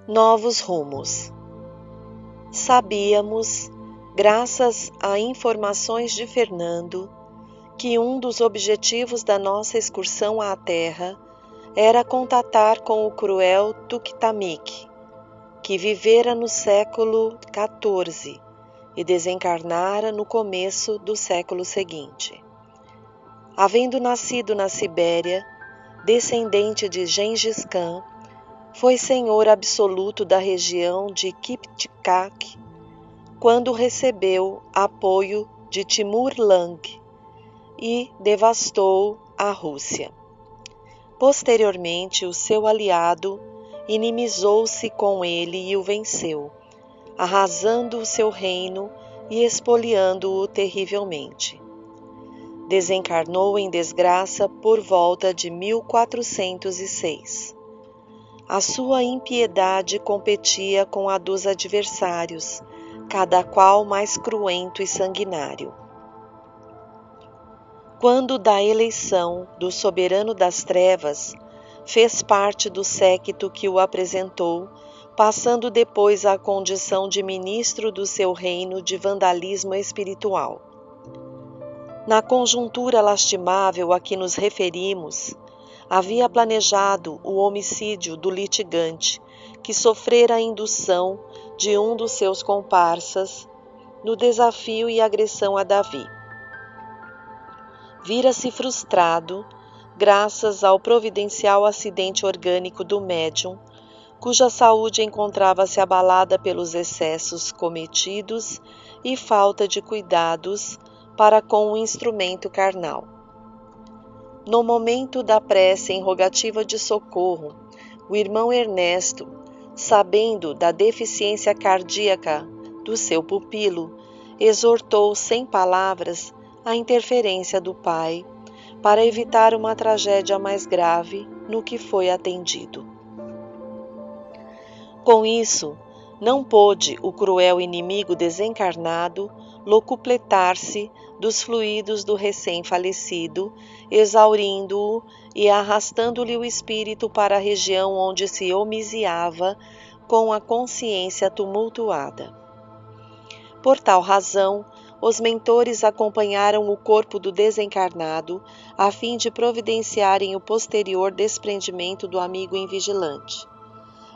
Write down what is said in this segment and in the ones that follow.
Novos rumos. Sabíamos, graças a informações de Fernando, que um dos objetivos da nossa excursão à Terra era contatar com o cruel Tuktamik, que vivera no século XIV e desencarnara no começo do século seguinte. Havendo nascido na Sibéria, descendente de Gengis Khan, foi senhor absoluto da região de Kipchak quando recebeu apoio de Timur-Lenk e devastou a Rússia. Posteriormente, o seu aliado inimizou-se com ele e o venceu, arrasando o seu reino e expoliando-o terrivelmente. Desencarnou em desgraça por volta de 1406. A sua impiedade competia com a dos adversários, cada qual mais cruento e sanguinário. Quando da eleição do soberano das trevas, fez parte do séquito que o apresentou, passando depois à condição de ministro do seu reino de vandalismo espiritual. Na conjuntura lastimável a que nos referimos, havia planejado o homicídio do litigante, que sofrera a indução de um dos seus comparsas no desafio e agressão a Davi. Vira-se frustrado, graças ao providencial acidente orgânico do médium, cuja saúde encontrava-se abalada pelos excessos cometidos e falta de cuidados para com o instrumento carnal. No momento da prece em rogativa de socorro, o irmão Ernesto, sabendo da deficiência cardíaca do seu pupilo, exortou sem palavras a interferência do pai para evitar uma tragédia mais grave, no que foi atendido. Com isso, não pôde o cruel inimigo desencarnado locupletar-se dos fluidos do recém-falecido, exaurindo-o e arrastando-lhe o espírito para a região onde se homiciava com a consciência tumultuada. Por tal razão, os mentores acompanharam o corpo do desencarnado a fim de providenciarem o posterior desprendimento do amigo invigilante.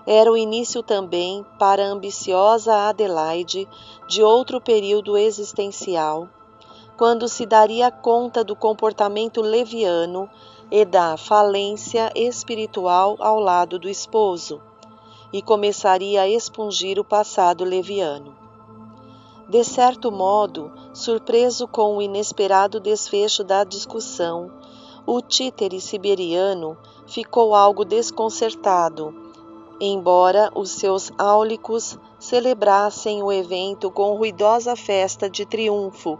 Era o início também, para a ambiciosa Adelaide, de outro período existencial, quando se daria conta do comportamento leviano e da falência espiritual ao lado do esposo, e começaria a expungir o passado leviano. De certo modo, surpreso com o inesperado desfecho da discussão, o títere siberiano ficou algo desconcertado, embora os seus áulicos celebrassem o evento com ruidosa festa de triunfo,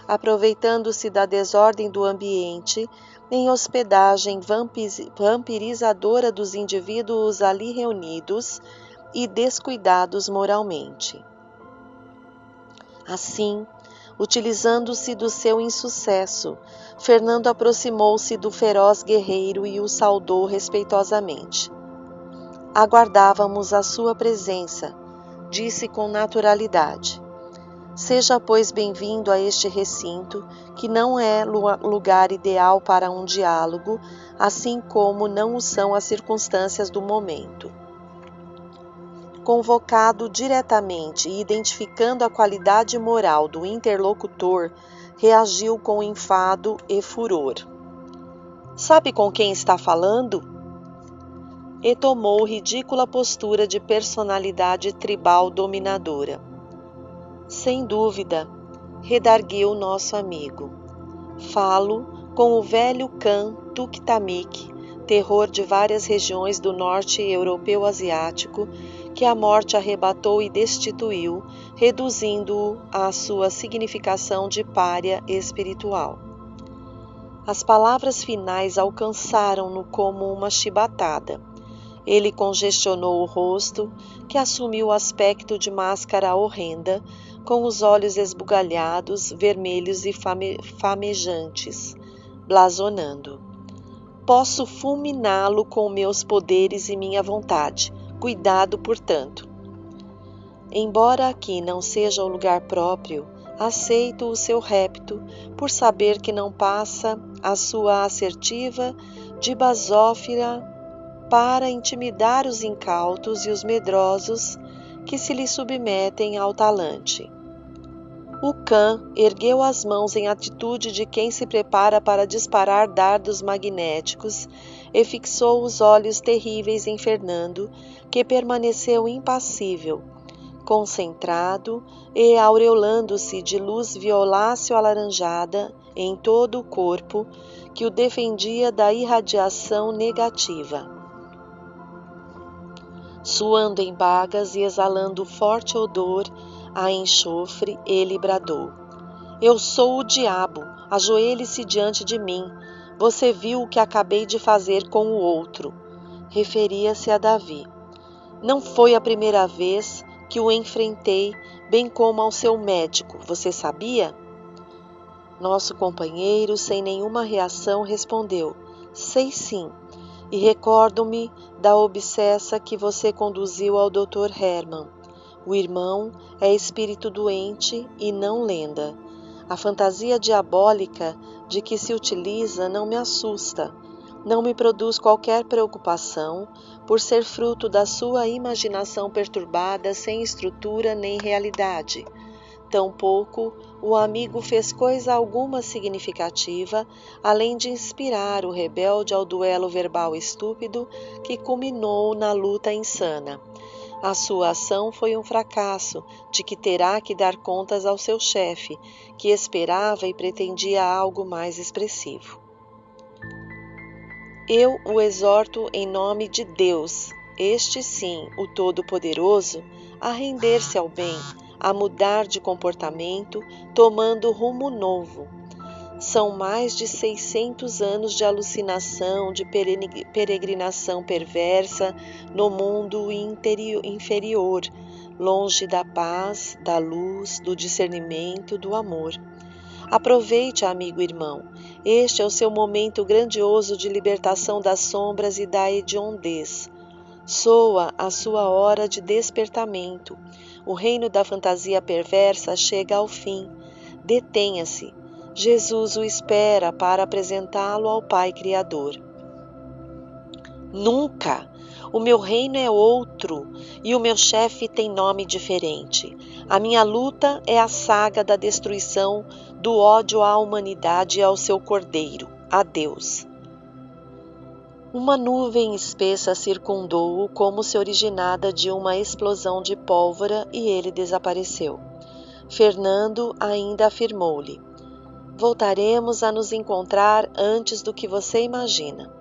aproveitando-se da desordem do ambiente em hospedagem vampirizadora dos indivíduos ali reunidos e descuidados moralmente. Assim, utilizando-se do seu insucesso, Fernando aproximou-se do feroz guerreiro e o saudou respeitosamente. Aguardávamos a sua presença, disse com naturalidade. Seja, pois, bem-vindo a este recinto, que não é lugar ideal para um diálogo, assim como não o são as circunstâncias do momento. Convocado diretamente e identificando a qualidade moral do interlocutor, reagiu com enfado e furor. Sabe com quem está falando? E tomou ridícula postura de personalidade tribal dominadora. Sem dúvida, redarguiu nosso amigo. Falo com o velho Khan Tuktamik, terror de várias regiões do norte europeu asiático, que a morte arrebatou e destituiu, reduzindo-o à sua significação de pária espiritual. As palavras finais alcançaram-no como uma chibatada. Ele congestionou o rosto, que assumiu o aspecto de máscara horrenda, com os olhos esbugalhados, vermelhos e famejantes, blasonando. Posso fulminá-lo com meus poderes e minha vontade, Cuidado, portanto. Embora aqui não seja o lugar próprio, aceito o seu repto por saber que não passa a sua assertiva de basófila para intimidar os incautos e os medrosos que se lhe submetem ao talante. O cã ergueu as mãos em atitude de quem se prepara para disparar dardos magnéticos e fixou os olhos terríveis em Fernando, que permaneceu impassível, concentrado e aureolando-se de luz violáceo-alaranjada em todo o corpo que o defendia da irradiação negativa. Suando em bagas e exalando forte odor a enxofre, ele bradou: Eu sou o diabo, ajoelhe-se diante de mim. Você viu o que acabei de fazer com o outro. Referia-se a Davi. Não foi a primeira vez que o enfrentei, bem como ao seu médico, você sabia? Nosso companheiro, sem nenhuma reação, respondeu: Sei sim, e recordo-me da obsessa que você conduziu ao Dr. Hermann. O irmão é espírito doente e não lenda. A fantasia diabólica de que se utiliza não me assusta, não me produz qualquer preocupação, por ser fruto da sua imaginação perturbada sem estrutura nem realidade. Tampouco o amigo fez coisa alguma significativa, além de inspirar o rebelde ao duelo verbal estúpido que culminou na luta insana. A sua ação foi um fracasso, de que terá que dar contas ao seu chefe, que esperava e pretendia algo mais expressivo. Eu o exorto em nome de Deus, este sim, o Todo-Poderoso, a render-se ao bem, a mudar de comportamento, tomando rumo novo. São mais de 600 anos de alucinação, de peregrinação perversa no mundo inferior, longe da paz, da luz, do discernimento, do amor. Aproveite, amigo irmão, este é o seu momento grandioso de libertação das sombras e da hediondez. Soa a sua hora de despertamento. O reino da fantasia perversa chega ao fim. Detenha-se. Jesus o espera para apresentá-lo ao Pai Criador. Nunca! O meu reino é outro e o meu chefe tem nome diferente. A minha luta é a saga da destruição do ódio à humanidade e ao seu cordeiro, a Deus. Uma nuvem espessa circundou-o como se originada de uma explosão de pólvora e ele desapareceu. Fernando ainda afirmou-lhe: Voltaremos a nos encontrar antes do que você imagina.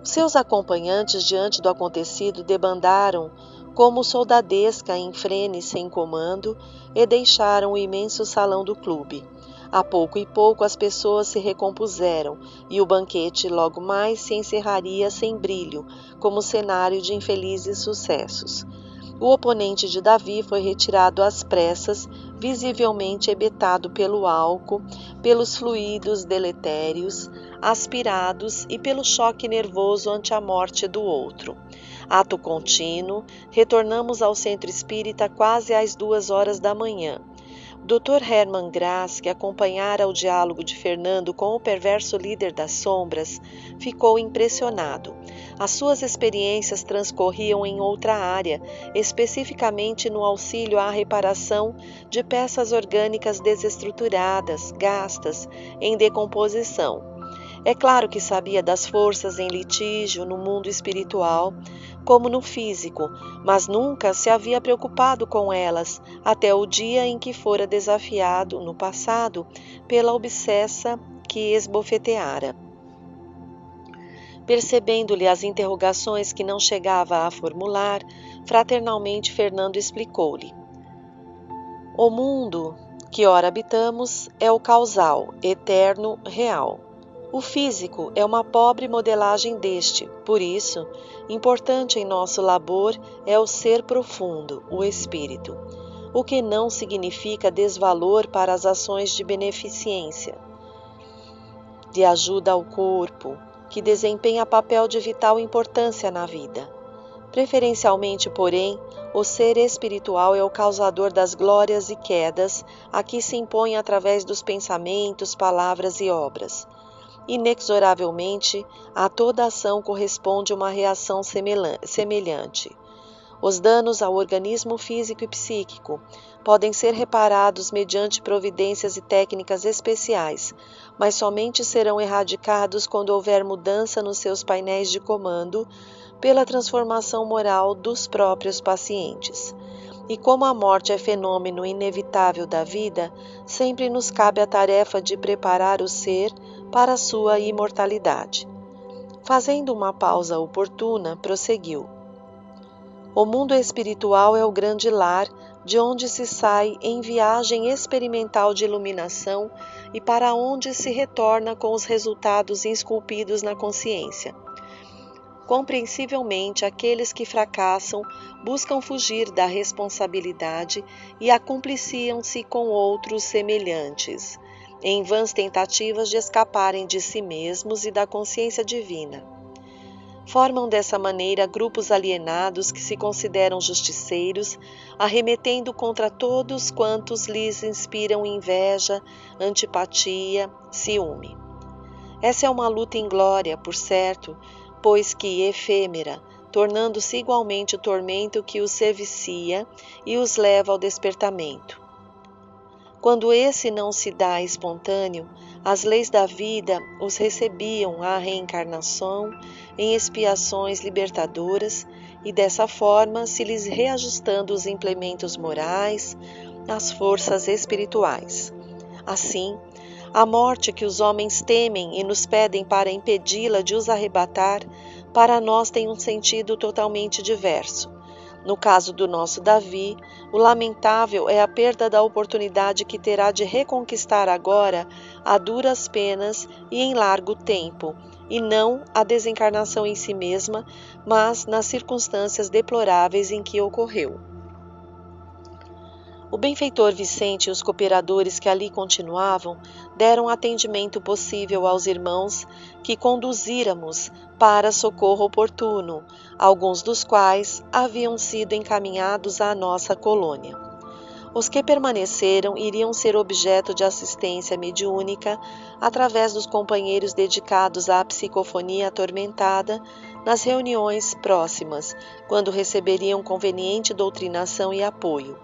Seus acompanhantes, diante do acontecido, debandaram como soldadesca em frene sem comando e deixaram o imenso salão do clube. A pouco e pouco as pessoas se recompuseram e o banquete logo mais se encerraria sem brilho, como cenário de infelizes sucessos. O oponente de Davi foi retirado às pressas, visivelmente hebetado pelo álcool, pelos fluidos deletérios, aspirados e pelo choque nervoso ante a morte do outro. Ato contínuo, retornamos ao centro espírita quase às 2h da manhã. Dr. Hermann Graz, que acompanhara o diálogo de Fernando com o perverso líder das sombras, ficou impressionado. As suas experiências transcorriam em outra área, especificamente no auxílio à reparação de peças orgânicas desestruturadas, gastas, em decomposição. É claro que sabia das forças em litígio no mundo espiritual, como no físico, mas nunca se havia preocupado com elas, até o dia em que fora desafiado, no passado, pela obsessa que esbofeteara. Percebendo-lhe as interrogações que não chegava a formular, fraternalmente Fernando explicou-lhe: O mundo que ora habitamos é o causal, eterno, real. O físico é uma pobre modelagem deste, por isso, importante em nosso labor é o ser profundo, o espírito, o que não significa desvalor para as ações de beneficência, de ajuda ao corpo, que desempenha papel de vital importância na vida. Preferencialmente, porém, o ser espiritual é o causador das glórias e quedas a que se impõe através dos pensamentos, palavras e obras. Inexoravelmente, a toda ação corresponde uma reação semelhante. Os danos ao organismo físico e psíquico podem ser reparados mediante providências e técnicas especiais, mas somente serão erradicados quando houver mudança nos seus painéis de comando pela transformação moral dos próprios pacientes. E como a morte é fenômeno inevitável da vida, sempre nos cabe a tarefa de preparar o ser para a sua imortalidade. Fazendo uma pausa oportuna, prosseguiu. O mundo espiritual é o grande lar de onde se sai em viagem experimental de iluminação e para onde se retorna com os resultados esculpidos na consciência. Compreensivelmente, aqueles que fracassam buscam fugir da responsabilidade e acumpliciam-se com outros semelhantes, em vãs tentativas de escaparem de si mesmos e da consciência divina. Formam dessa maneira grupos alienados que se consideram justiceiros, arremetendo contra todos quantos lhes inspiram inveja, antipatia, ciúme. Essa é uma luta inglória, por certo, pois que efêmera, tornando-se igualmente o tormento que os servicia e os leva ao despertamento. Quando esse não se dá espontâneo, as leis da vida os recebiam à reencarnação em expiações libertadoras e dessa forma se lhes reajustando os implementos morais, as forças espirituais. Assim, a morte que os homens temem e nos pedem para impedi-la de os arrebatar, para nós tem um sentido totalmente diverso. No caso do nosso Davi, o lamentável é a perda da oportunidade que terá de reconquistar agora a duras penas e em largo tempo, e não a desencarnação em si mesma, mas nas circunstâncias deploráveis em que ocorreu. O benfeitor Vicente e os cooperadores que ali continuavam deram atendimento possível aos irmãos que conduzíramos para socorro oportuno, alguns dos quais haviam sido encaminhados à nossa colônia. Os que permaneceram iriam ser objeto de assistência mediúnica através dos companheiros dedicados à psicofonia atormentada nas reuniões próximas, quando receberiam conveniente doutrinação e apoio.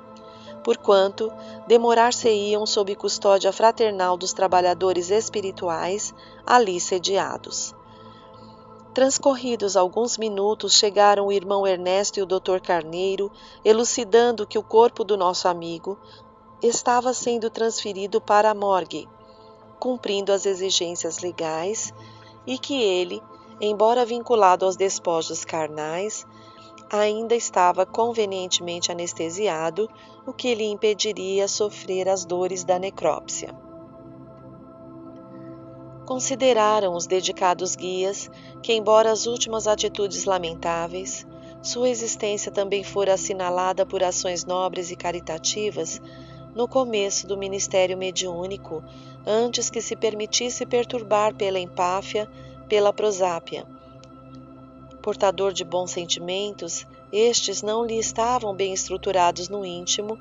Porquanto, demorar-se-iam sob custódia fraternal dos trabalhadores espirituais ali sediados. Transcorridos alguns minutos, chegaram o irmão Ernesto e o Dr. Carneiro, elucidando que o corpo do nosso amigo estava sendo transferido para a morgue, cumprindo as exigências legais, e que ele, embora vinculado aos despojos carnais, ainda estava convenientemente anestesiado, o que lhe impediria sofrer as dores da necrópsia. Consideraram os dedicados guias que, embora as últimas atitudes lamentáveis, sua existência também fora assinalada por ações nobres e caritativas no começo do ministério mediúnico, antes que se permitisse perturbar pela empáfia, pela prosápia. Portador de bons sentimentos, estes não lhe estavam bem estruturados no íntimo,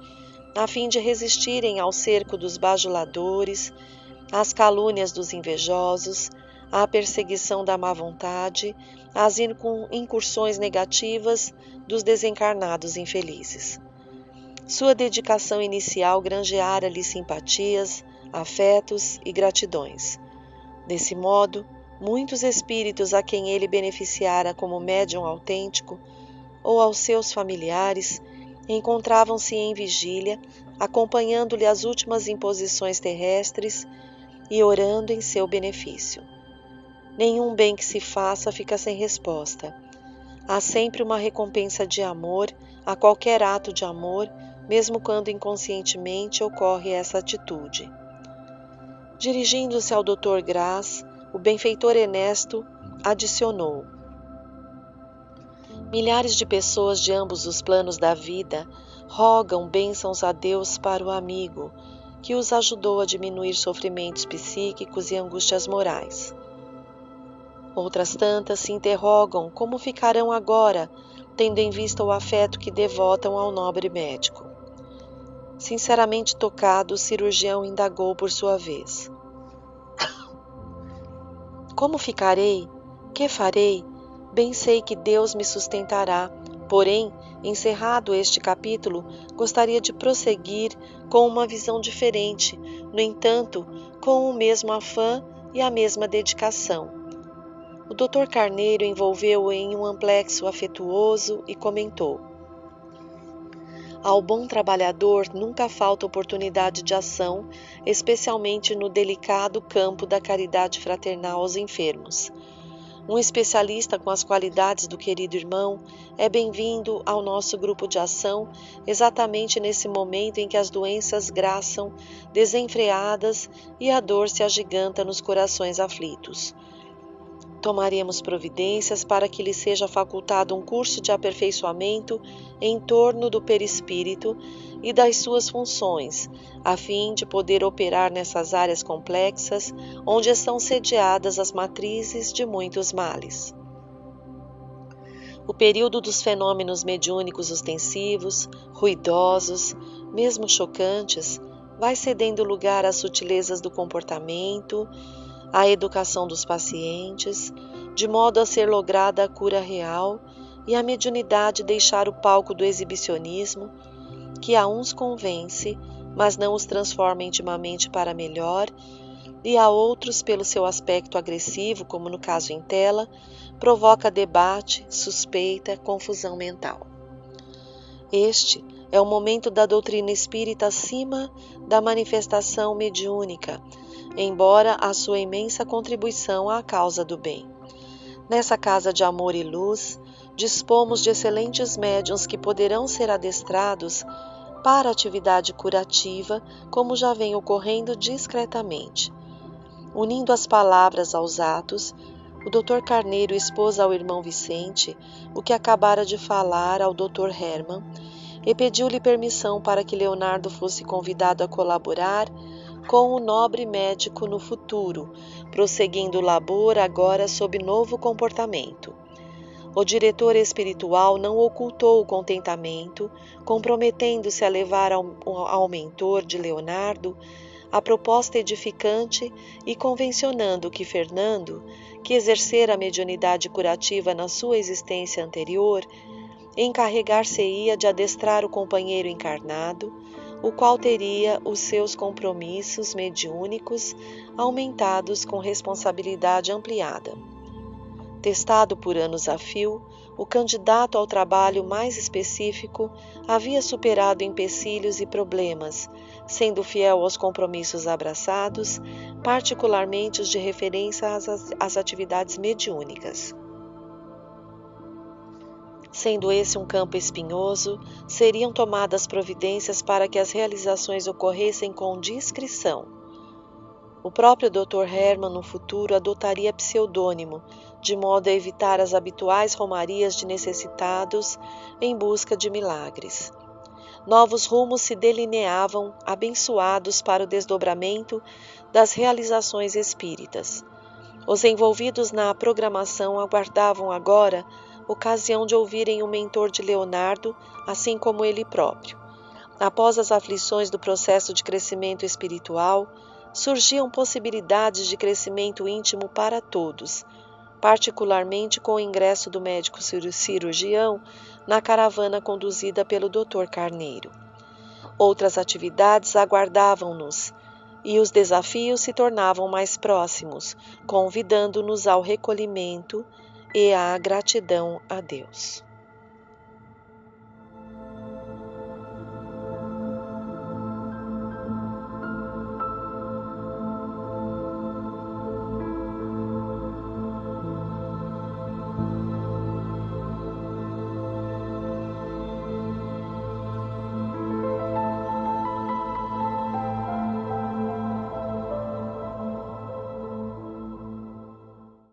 a fim de resistirem ao cerco dos bajuladores, às calúnias dos invejosos, à perseguição da má vontade, às incursões negativas dos desencarnados infelizes. Sua dedicação inicial granjeara-lhe simpatias, afetos e gratidões. Desse modo, muitos espíritos a quem ele beneficiara como médium autêntico, ou aos seus familiares, encontravam-se em vigília, acompanhando-lhe as últimas imposições terrestres e orando em seu benefício. Nenhum bem que se faça fica sem resposta. Há sempre uma recompensa de amor a qualquer ato de amor, mesmo quando inconscientemente ocorre essa atitude. Dirigindo-se ao Dr. Graz, o benfeitor Ernesto adicionou: milhares de pessoas de ambos os planos da vida rogam bênçãos a Deus para o amigo, que os ajudou a diminuir sofrimentos psíquicos e angústias morais. Outras tantas se interrogam como ficarão agora, tendo em vista o afeto que devotam ao nobre médico. Sinceramente tocado, o cirurgião indagou por sua vez: Como ficarei? Que farei? Bem sei que Deus me sustentará. Porém, encerrado este capítulo, gostaria de prosseguir com uma visão diferente, no entanto, com o mesmo afã e a mesma dedicação. O Dr. Carneiro envolveu-o em um amplexo afetuoso e comentou: Ao bom trabalhador nunca falta oportunidade de ação, especialmente no delicado campo da caridade fraternal aos enfermos. Um especialista com as qualidades do querido irmão é bem-vindo ao nosso grupo de ação exatamente nesse momento em que as doenças graçam desenfreadas e a dor se agiganta nos corações aflitos. Tomaremos providências para que lhe seja facultado um curso de aperfeiçoamento em torno do perispírito e das suas funções, a fim de poder operar nessas áreas complexas onde estão sediadas as matrizes de muitos males. O período dos fenômenos mediúnicos ostensivos, ruidosos, mesmo chocantes, vai cedendo lugar às sutilezas do comportamento, à educação dos pacientes, de modo a ser lograda a cura real e a mediunidade deixar o palco do exibicionismo, que a uns convence, mas não os transforma intimamente para melhor, e a outros, pelo seu aspecto agressivo, como no caso em tela, provoca debate, suspeita, confusão mental. Este é o momento da doutrina espírita acima da manifestação mediúnica, embora a sua imensa contribuição à causa do bem. Nessa casa de amor e luz, dispomos de excelentes médiuns que poderão ser adestrados para a atividade curativa, como já vem ocorrendo discretamente. Unindo as palavras aos atos, o Dr. Carneiro expôs ao irmão Vicente o que acabara de falar ao Dr. Hermann e pediu-lhe permissão para que Leonardo fosse convidado a colaborar com o nobre médico no futuro, prosseguindo o labor agora sob novo comportamento. O diretor espiritual não ocultou o contentamento, comprometendo-se a levar ao mentor de Leonardo a proposta edificante e convencionando que Fernando, que exercera a mediunidade curativa na sua existência anterior, encarregar-se-ia de adestrar o companheiro encarnado, o qual teria os seus compromissos mediúnicos aumentados com responsabilidade ampliada. Testado por anos a fio, o candidato ao trabalho mais específico havia superado empecilhos e problemas, sendo fiel aos compromissos abraçados, particularmente os de referência às atividades mediúnicas. Sendo esse um campo espinhoso, seriam tomadas providências para que as realizações ocorressem com discrição. O próprio Dr. Hermann, no futuro, adotaria pseudônimo, de modo a evitar as habituais romarias de necessitados em busca de milagres. Novos rumos se delineavam, abençoados para o desdobramento das realizações espíritas. Os envolvidos na programação aguardavam agora ocasião de ouvirem o mentor de Leonardo, assim como ele próprio. Após as aflições do processo de crescimento espiritual, surgiam possibilidades de crescimento íntimo para todos, particularmente com o ingresso do médico cirurgião na caravana conduzida pelo Dr. Carneiro. Outras atividades aguardavam-nos, e os desafios se tornavam mais próximos, convidando-nos ao recolhimento e à gratidão a Deus.